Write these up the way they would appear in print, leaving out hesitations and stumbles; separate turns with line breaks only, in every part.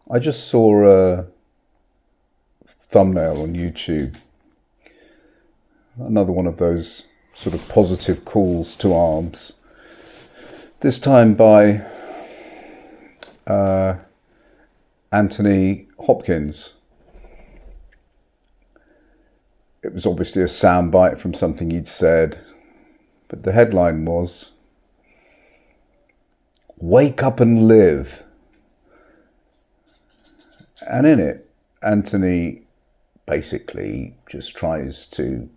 I just saw a thumbnail on YouTube, another one of those sort of positive calls to arms, this time by Anthony Hopkins. It was obviously a soundbite from something he'd said, but the headline was, "Wake up and live." And in it, Anthony basically just tries to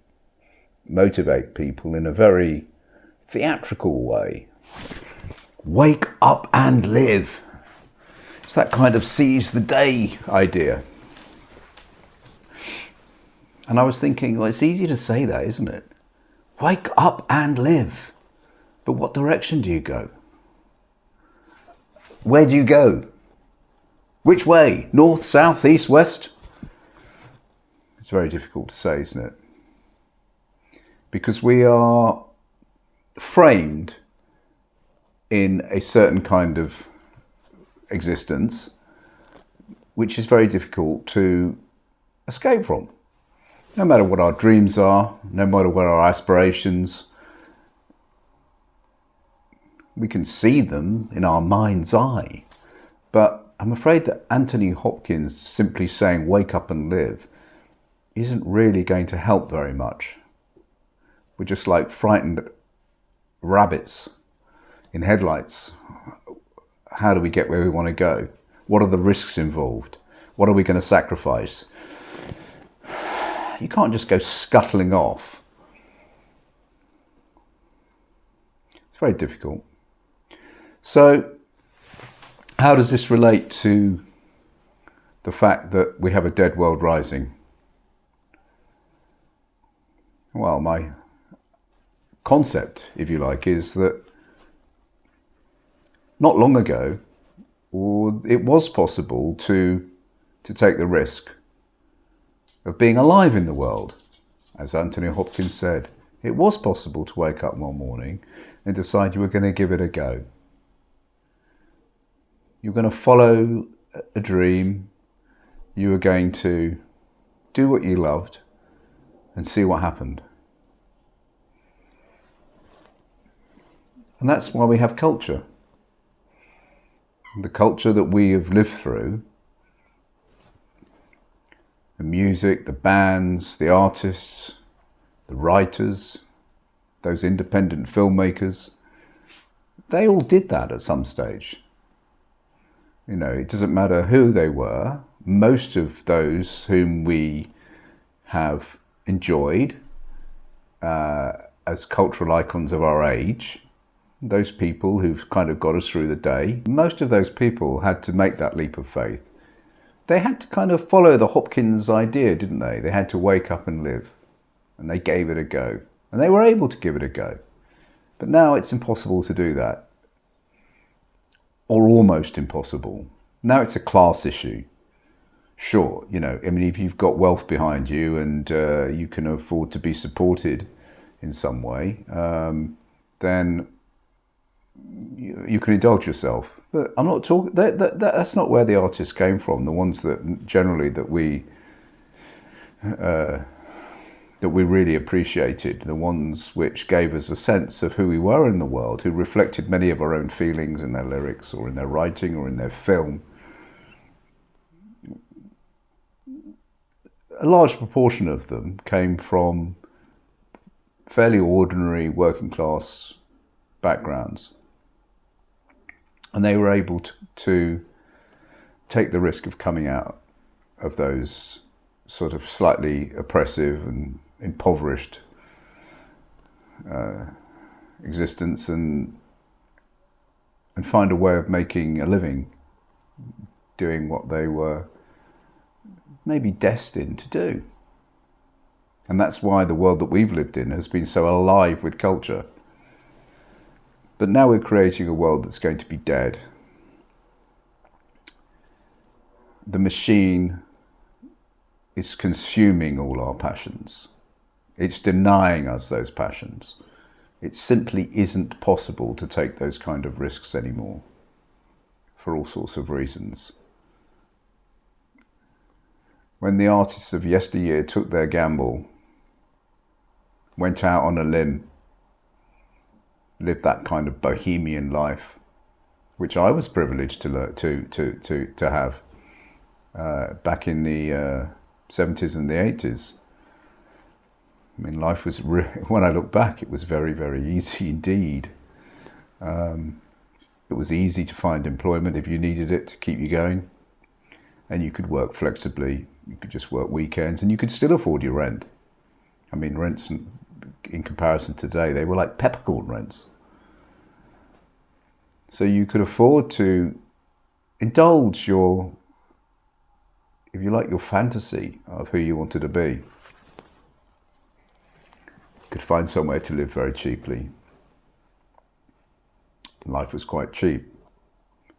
motivate people in a very theatrical way. Wake up and live. It's that kind of seize the day idea. And I was thinking, well, it's easy to say that, isn't it? Wake up and live. But what direction do you go? Where do you go? Which way? North, south, east, west? It's very difficult to say, isn't it? Because we are framed in a certain kind of existence, which is very difficult to escape from. No matter what our dreams are, no matter what our aspirations, we can see them in our mind's eye. But I'm afraid that Anthony Hopkins simply saying wake up and live isn't really going to help very much. We're just like frightened rabbits in headlights. How do we get where we want to go? What are the risks involved? What are we going to sacrifice? You can't just go scuttling off. It's very difficult. So, how does this relate to the fact that we have a dead world rising? Well, my concept, if you like, is that not long ago, it was possible to take the risk of being alive in the world. As Anthony Hopkins said, it was possible to wake up one morning and decide you were going to give it a go. You're going to follow a dream. You were going to do what you loved and see what happened. And that's why we have culture. The culture that we have lived through, the music, the bands, the artists, the writers, those independent filmmakers, they all did that at some stage. You know, it doesn't matter who they were. Most of those whom we have enjoyed as cultural icons of our age, those people who've kind of got us through the day, most of those people had to make that leap of faith. They had to kind of follow the Hopkins idea, didn't they? They had to wake up and live. And they gave it a go. And they were able to give it a go. But now it's impossible to do that. Or almost impossible. Now it's a class issue. Sure, you know, I mean, if you've got wealth behind you and you can afford to be supported in some way, then you can indulge yourself. But I'm not talking. That's not where the artists came from. The ones that generally that we really appreciated, the ones which gave us a sense of who we were in the world, who reflected many of our own feelings in their lyrics or in their writing or in their film. A large proportion of them came from fairly ordinary working class backgrounds. And they were able to take the risk of coming out of those sort of slightly oppressive and impoverished existence and find a way of making a living doing what they were maybe destined to do. And that's why the world that we've lived in has been so alive with culture. But now we're creating a world that's going to be dead. The machine is consuming all our passions. It's denying us those passions. It simply isn't possible to take those kind of risks anymore for all sorts of reasons. when the artists of yesteryear took their gamble, went out on a limb, lived that kind of bohemian life, which I was privileged to have back in the 70s and the 80s. I mean, life was, when I look back, it was very, very easy indeed. It was easy to find employment if you needed it to keep you going. And you could work flexibly. You could just work weekends and you could still afford your rent. I mean, rents in comparison to today, they were like peppercorn rents. So you could afford to indulge your, if you like, your fantasy of who you wanted to be. You could find somewhere to live very cheaply. Life was quite cheap.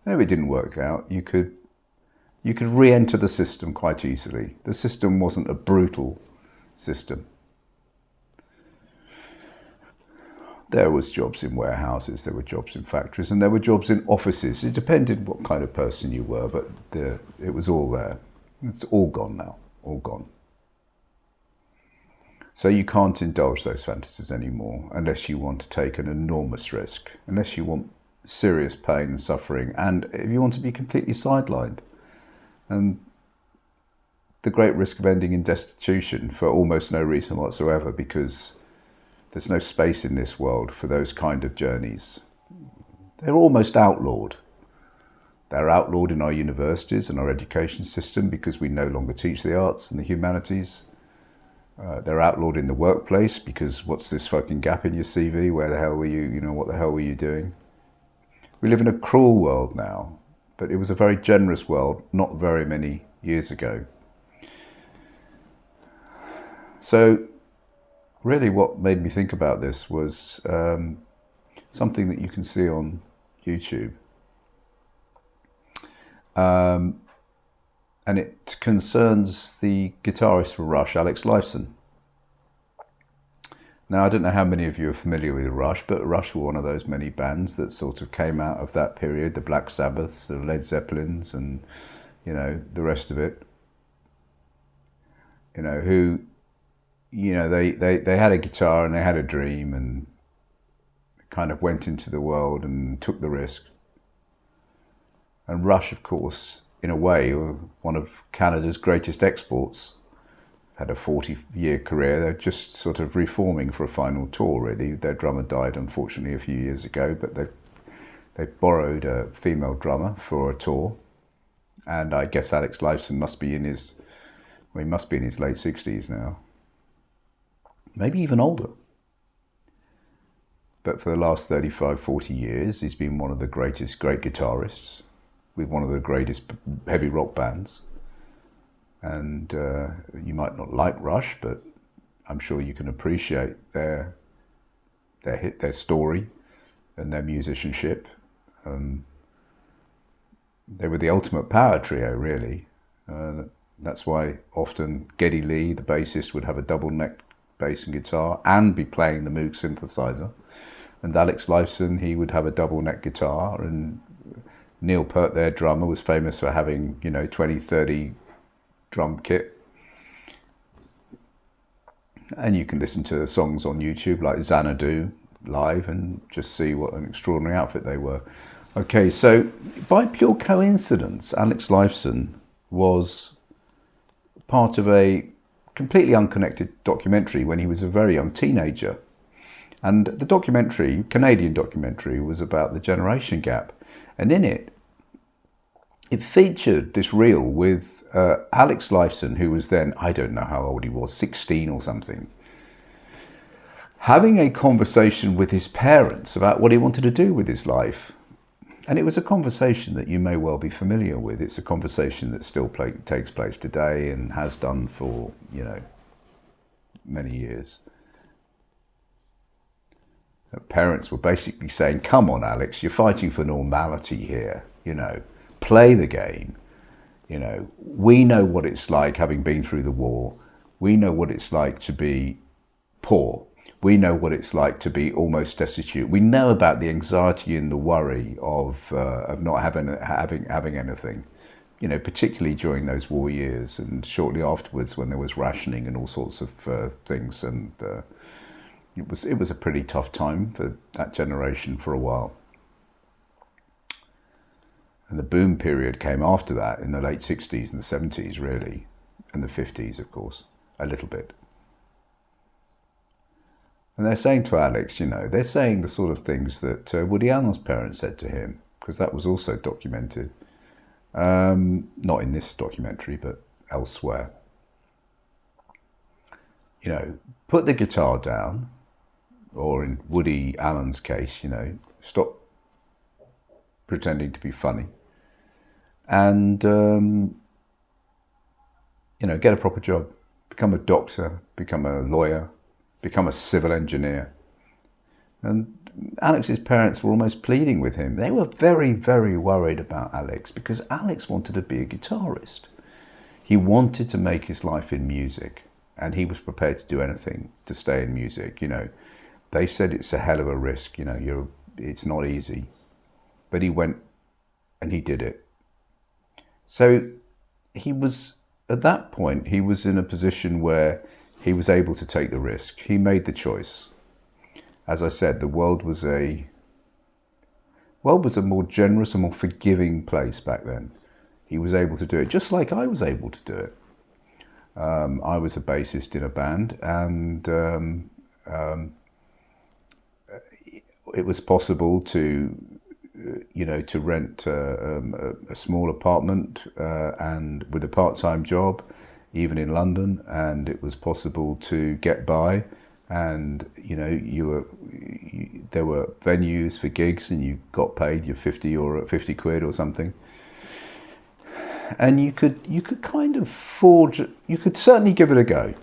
And if it didn't work out, you could re-enter the system quite easily. The system wasn't a brutal system. There was jobs in warehouses, there were jobs in factories, and there were jobs in offices. It depended what kind of person you were, but it was all there. It's all gone now, all gone. So you can't indulge those fantasies anymore unless you want to take an enormous risk, unless you want serious pain and suffering, and if you want to be completely sidelined. And the great risk of ending in destitution for almost no reason whatsoever, because there's no space in this world for those kind of journeys. They're almost outlawed. They're outlawed in our universities and our education system because we no longer teach the arts and the humanities. They're outlawed in the workplace because what's this fucking gap in your CV? Where the hell were you? You know, what the hell were you doing? We live in a cruel world now, but it was a very generous world not very many years ago. So really what made me think about this was something that you can see on YouTube. And it concerns the guitarist for Rush, Alex Lifeson. Now, I don't know how many of you are familiar with Rush, but Rush were one of those many bands that sort of came out of that period, the Black Sabbaths, the Led Zeppelins, and, you know, the rest of it. You know, who, you know, they had a guitar and they had a dream and kind of went into the world and took the risk. And Rush, of course, in a way, were one of Canada's greatest exports. Had a 40-year career. They're just sort of reforming for a final tour, really. Their drummer died, unfortunately, a few years ago, but they borrowed a female drummer for a tour. And I guess Alex Lifeson must be in his, well, he must be in his late 60s now. Maybe even older. But for the last 35, 40 years, he's been one of the great guitarists with one of the greatest heavy rock bands. And you might not like Rush, but I'm sure you can appreciate their story and their musicianship. They were the ultimate power trio, really. That's why often Geddy Lee, the bassist, would have a double-neck bass and guitar and be playing the Moog synthesizer. And Alex Lifeson, he would have a double-neck guitar. And Neil Peart, their drummer, was famous for having, 20, 30 drum kit. And you can listen to songs on YouTube like Xanadu live and just see what an extraordinary outfit they were. Okay, so by pure coincidence, Alex Lifeson was part of a completely unconnected documentary when he was a very young teenager. And the documentary, Canadian documentary, was about the generation gap. And in it featured this reel with Alex Lifeson, who was then, I don't know how old he was, 16 or something, having a conversation with his parents about what he wanted to do with his life. And it was a conversation that you may well be familiar with. It's a conversation that still takes place today and has done for, many years. Parents were basically saying, come on, Alex, you're fighting for normality here, play the game. We know what it's like having been through the war. We know what it's like to be poor. We know what it's like to be almost destitute. We know about the anxiety and the worry of not having anything. particularly during those war years and shortly afterwards when there was rationing and all sorts of things. And it was a pretty tough time for that generation for a while. And the boom period came after that in the late 60s and the 70s, really, and the 50s, of course, a little bit. And they're saying to Alex, they're saying the sort of things that Woody Allen's parents said to him, because that was also documented. Not in this documentary, but elsewhere. Put the guitar down, or in Woody Allen's case, stop pretending to be funny, and get a proper job, become a doctor, become a lawyer, become a civil engineer. And Alex's parents were almost pleading with him. They were very, very worried about Alex because Alex wanted to be a guitarist. He wanted to make his life in music, and he was prepared to do anything to stay in music. They said it's a hell of a risk. It's not easy, but he went and he did it. So he was, at that point, he was in a position where he was able to take the risk. He made the choice. As I said, the world was a more generous and more forgiving place back then. He was able to do it, just like I was able to do it. I was a bassist in a band, and it was possible to rent a small apartment and with a part-time job, even in London, and it was possible to get by. And there were venues for gigs, and you got paid your 50 quid or something. And you could kind of forge. You could certainly give it a go.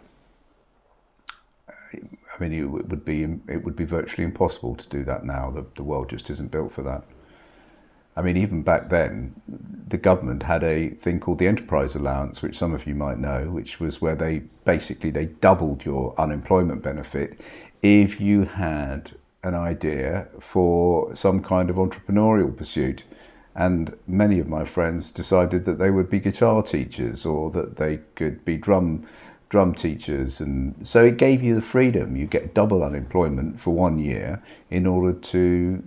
I mean, it would be virtually impossible to do that now. The world just isn't built for that. I mean, even back then, the government had a thing called the Enterprise Allowance, which some of you might know, which was where they doubled your unemployment benefit if you had an idea for some kind of entrepreneurial pursuit. And many of my friends decided that they would be guitar teachers, or that they could be drum teachers. And so it gave you the freedom. You get double unemployment for 1 year in order to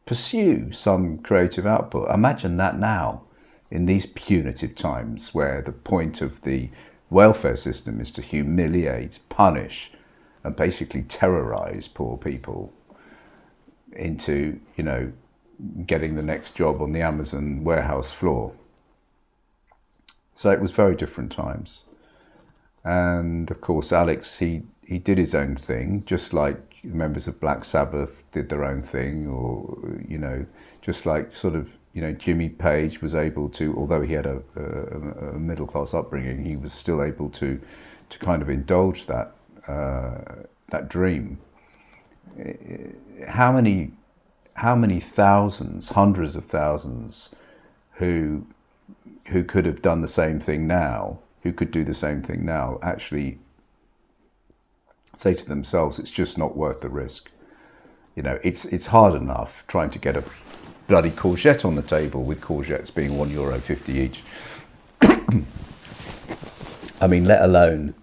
pursue some creative output. Imagine that now, in these punitive times where the point of the welfare system is to humiliate, punish, and basically terrorize poor people into, getting the next job on the Amazon warehouse floor. So it was very different times. And of course, Alex, he did his own thing, just like members of Black Sabbath did their own thing, or, just like sort of, Jimmy Page was able to, although he had a middle-class upbringing, he was still able to kind of indulge that dream. How many thousands, hundreds of thousands, who could have done the same thing now, who could do the same thing now, actually say to themselves, it's just not worth the risk. It's hard enough trying to get a bloody courgette on the table, with courgettes being €1.50 each. I mean, let alone,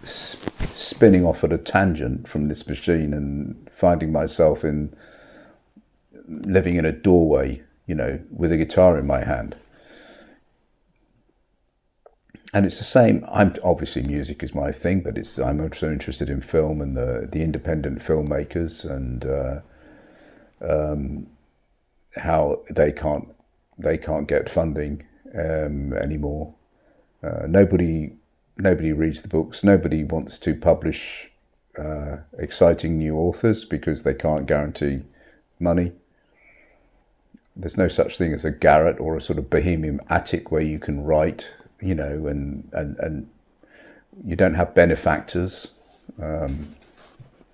spinning off at a tangent from this machine and finding myself living in a doorway, with a guitar in my hand. And it's the same. Obviously music is my thing, but I'm also interested in film and the independent filmmakers, and how they can't get funding anymore. Nobody reads the books. Nobody wants to publish exciting new authors because they can't guarantee money. There's no such thing as a garret or a sort of bohemian attic where you can write, and you don't have benefactors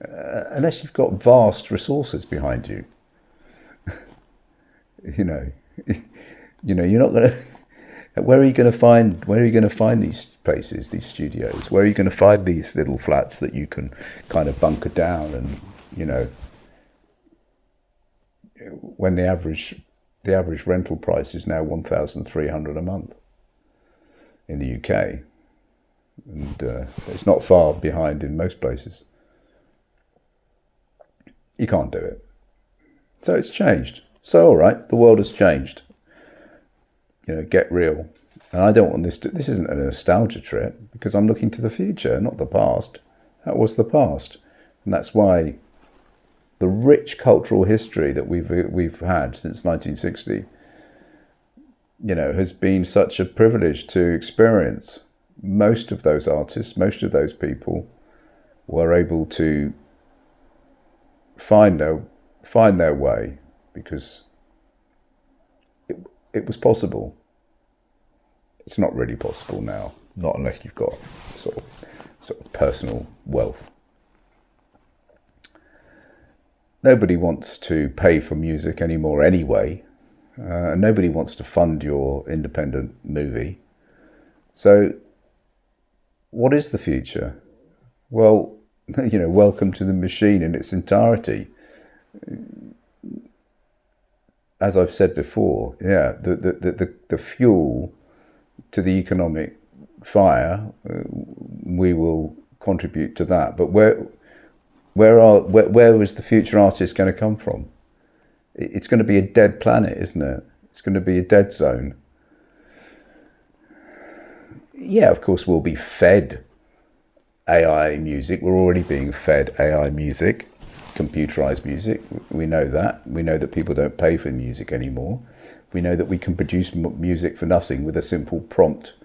unless you've got vast resources behind you. You're not going to. Where are you going to find these places, these studios? Where are you going to find these little flats that you can kind of bunker down? And when the average The average rental price is now 1,300 a month in the UK. And it's not far behind in most places. You can't do it. So it's changed. So, all right, the world has changed. Get real. And I don't want this isn't a nostalgia trip, because I'm looking to the future, not the past. That was the past. And that's why the rich cultural history that we've had since 1960, has been such a privilege to experience. Most of those artists, most of those people were able to find their way because it was possible. It's not really possible now, not unless you've got sort of personal wealth. Nobody wants to pay for music anymore anyway. Nobody wants to fund your independent movie. So what is the future? Well, welcome to the machine in its entirety. As I've said before, the fuel to the economic fire, we will contribute to that. But where is the future artist going to come from? It's going to be a dead planet, isn't it? It's going to be a dead zone. Yeah, of course, we'll be fed AI music. We're already being fed AI music, computerized music. We know that. We know that people don't pay for music anymore. We know that we can produce music for nothing with a simple prompt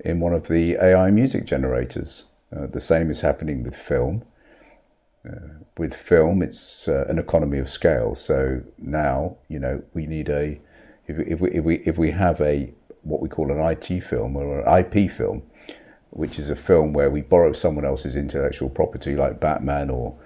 in one of the AI music generators. The same is happening with film. With film, it's an economy of scale. So now, we need if we have what we call an IT film or an IP film, which is a film where we borrow someone else's intellectual property, like Batman or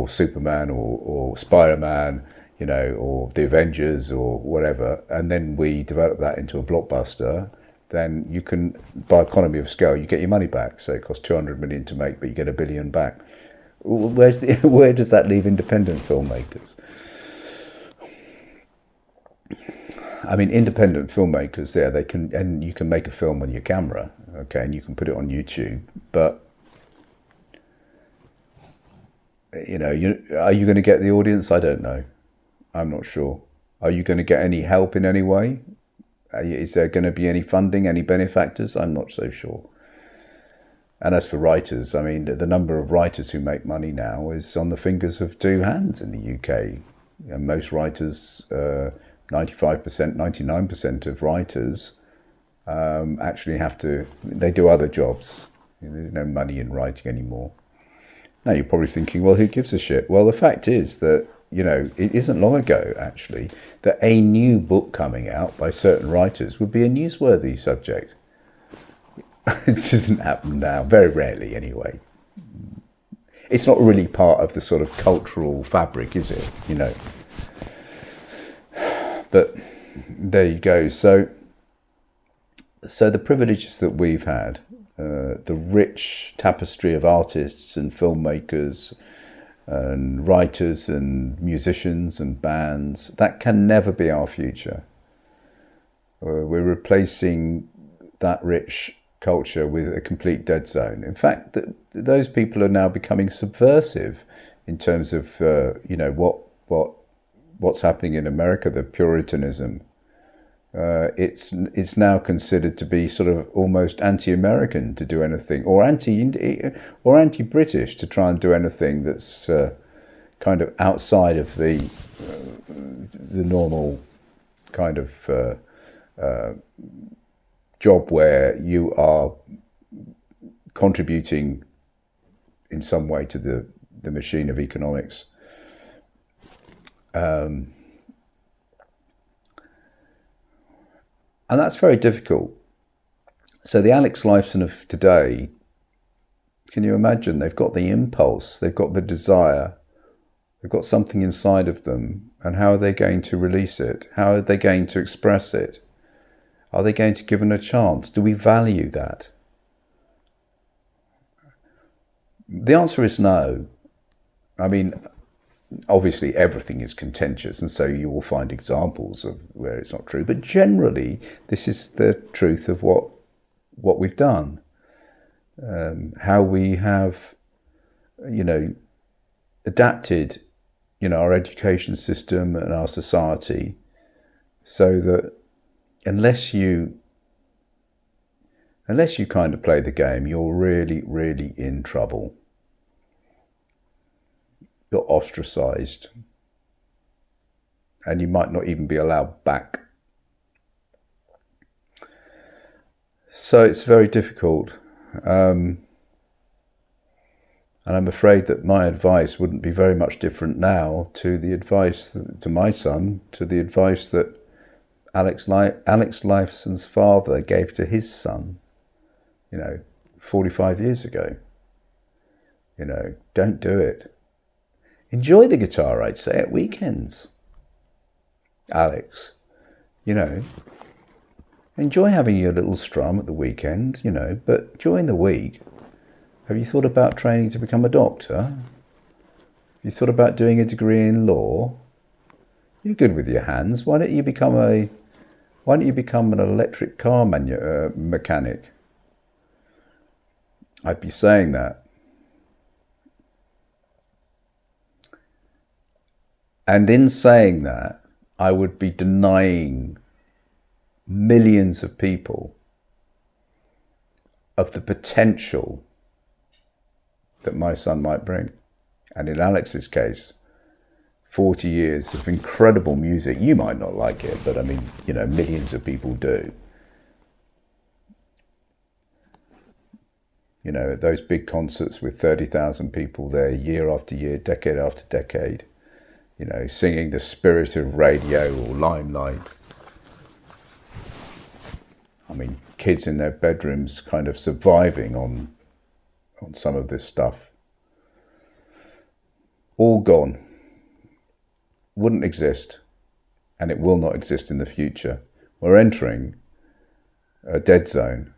Superman or Spider-Man, or the Avengers or whatever, and then we develop that into a blockbuster, then you can, by economy of scale, you get your money back. So it costs 200 million to make, but you get $1 billion back. Where does that leave independent filmmakers? I mean, independent filmmakers, they can, and you can make a film on your camera, okay, and you can put it on YouTube, but are you going to get the audience? I don't know. I'm not sure. Are you going to get any help in any way? Is there going to be any funding, any benefactors? I'm not so sure. And as for writers, I mean, the number of writers who make money now is on the fingers of two hands in the UK. And most writers, 95%, 99% of writers actually they do other jobs. There's no money in writing anymore. Now you're probably thinking, well, who gives a shit? Well, the fact is that, it isn't long ago, actually, that a new book coming out by certain writers would be a newsworthy subject. It doesn't happen now, very rarely anyway. It's not really part of the sort of cultural fabric, is it? But there you go. So the privileges that we've had, the rich tapestry of artists and filmmakers and writers and musicians and bands, that can never be our future. We're replacing that rich culture with a complete dead zone. In fact, those people are now becoming subversive in terms of what's happening in America, the Puritanism. It's now considered to be sort of almost anti-American to do anything, or anti-British to try and do anything that's kind of outside of the normal kind of job where you are contributing in some way to the machine of economics. And that's very difficult. So the Alex Lifeson of today, can you imagine? They've got the impulse, they've got the desire, they've got something inside of them. And how are they going to release it? How are they going to express it? Are they going to give it a chance? Do we value that? The answer is no. I mean, obviously everything is contentious, and so you will find examples of where it's not true. But generally, this is the truth of what we've done, how we have, adapted, our education system and our society, so that unless you kind of play the game, you're really, really in trouble. You're ostracized, and you might not even be allowed back. So it's very difficult. And I'm afraid that my advice wouldn't be very much different now to the advice to my son, to the advice that Alex Lifeson's father gave to his son, 45 years ago. Don't do it. Enjoy the guitar, I'd say, at weekends. Alex, enjoy having your little strum at the weekend, but during the week, have you thought about training to become a doctor? Have you thought about doing a degree in law? You're good with your hands. Why don't you become an electric car mechanic? I'd be saying that. And in saying that, I would be denying millions of people of the potential that my son might bring. And in Alex's case, 40 years of incredible music. You might not like it, but I mean, millions of people do. Those big concerts with 30,000 people there, year after year, decade after decade, singing The Spirit of Radio or Limelight. I mean, kids in their bedrooms kind of surviving on some of this stuff. All gone. Wouldn't exist, and it will not exist in the future. We're entering a dead zone.